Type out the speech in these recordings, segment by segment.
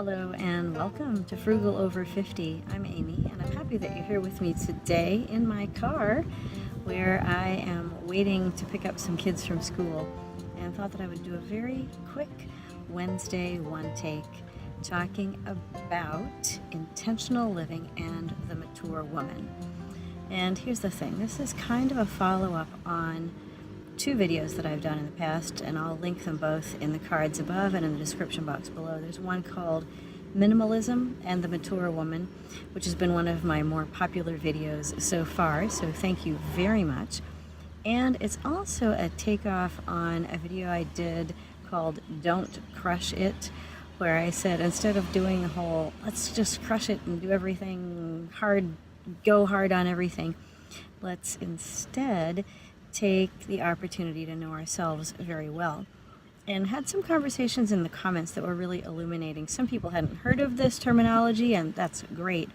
Hello and welcome to Frugal Over 50. I'm Amy and I'm happy that you're here with me today in my car where I am waiting to pick up some kids from school, and thought that I would do a very quick Wednesday one take talking about intentional living and the mature woman. And here's the thing, this is kind of a follow-up on two videos that I've done in the past, and I'll link them both in the cards above and in the description box below. There's one called Minimalism and the Mature Woman, which has been one of my more popular videos so far, so thank you very much. And it's also a takeoff on a video I did called Don't Crush It, where I said instead of doing the whole let's just crush it and do everything hard, go hard on everything, let's instead take the opportunity to know ourselves very well. And had some conversations in the comments that were really illuminating. Some people hadn't heard of this terminology, and that's great.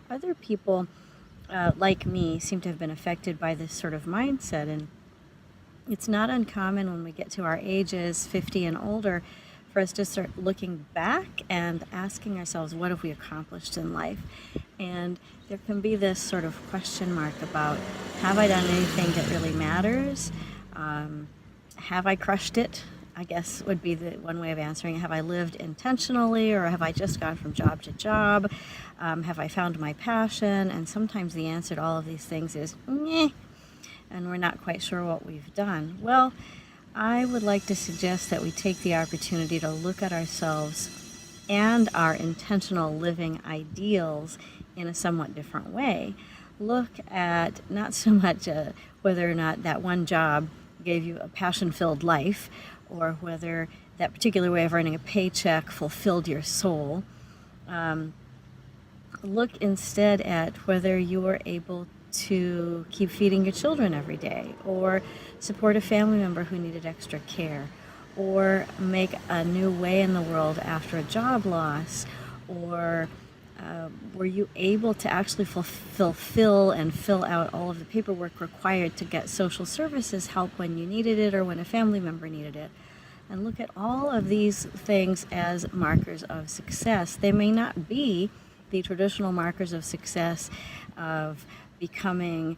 Other people, like me, seem to have been affected by this sort of mindset, and it's not uncommon when we get to our ages, 50 and older, for us to start looking back and asking ourselves, what have we accomplished in life? And there can be this sort of question mark about, have I done anything that really matters? Have I crushed it? I guess would be the one way of answering it. Have I lived intentionally, or have I just gone from job to job? Have I found my passion? And sometimes the answer to all of these things is, meh, and we're not quite sure what we've done. Well, I would like to suggest that we take the opportunity to look at ourselves and our intentional living ideals in a somewhat different way. Look at not so much whether or not that one job gave you a passion-filled life, or whether that particular way of earning a paycheck fulfilled your soul. Look instead at whether you were able to keep feeding your children every day, or support a family member who needed extra care, or make a new way in the world after a job loss, or were you able to actually fulfill and fill out all of the paperwork required to get social services help when you needed it or when a family member needed it? And look at all of these things as markers of success. They may not be the traditional markers of success of becoming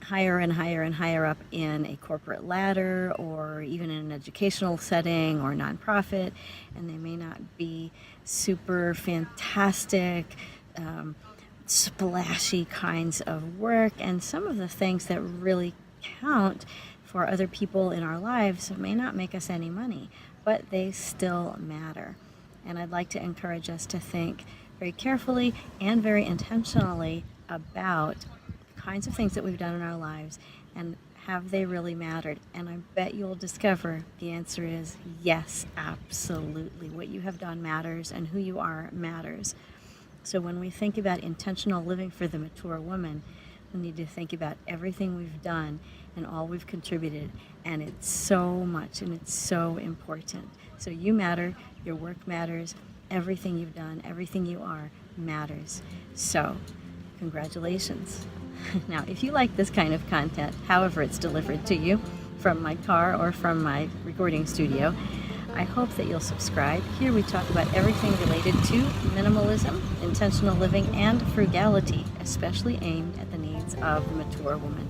higher and higher and higher up in a corporate ladder, or even in an educational setting or nonprofit, and they may not be super fantastic, splashy kinds of work. And some of the things that really count for other people in our lives may not make us any money, but they still matter. And I'd like to encourage us to think very carefully and very intentionally about the kinds of things that we've done in our lives, and have they really mattered? And I bet you'll discover the answer is yes, absolutely. What you have done matters, and who you are matters. So when we think about intentional living for the mature woman, we need to think about everything we've done and all we've contributed, and it's so much, and it's so important. So you matter, your work matters, everything you've done, everything you are matters. So congratulations. Now, if you like this kind of content, however it's delivered to you, from my car or from my recording studio, I hope that you'll subscribe. Here we talk about everything related to minimalism, intentional living, and frugality, especially aimed at the needs of the mature woman.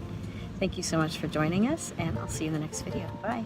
Thank you so much for joining us, and I'll see you in the next video. Bye.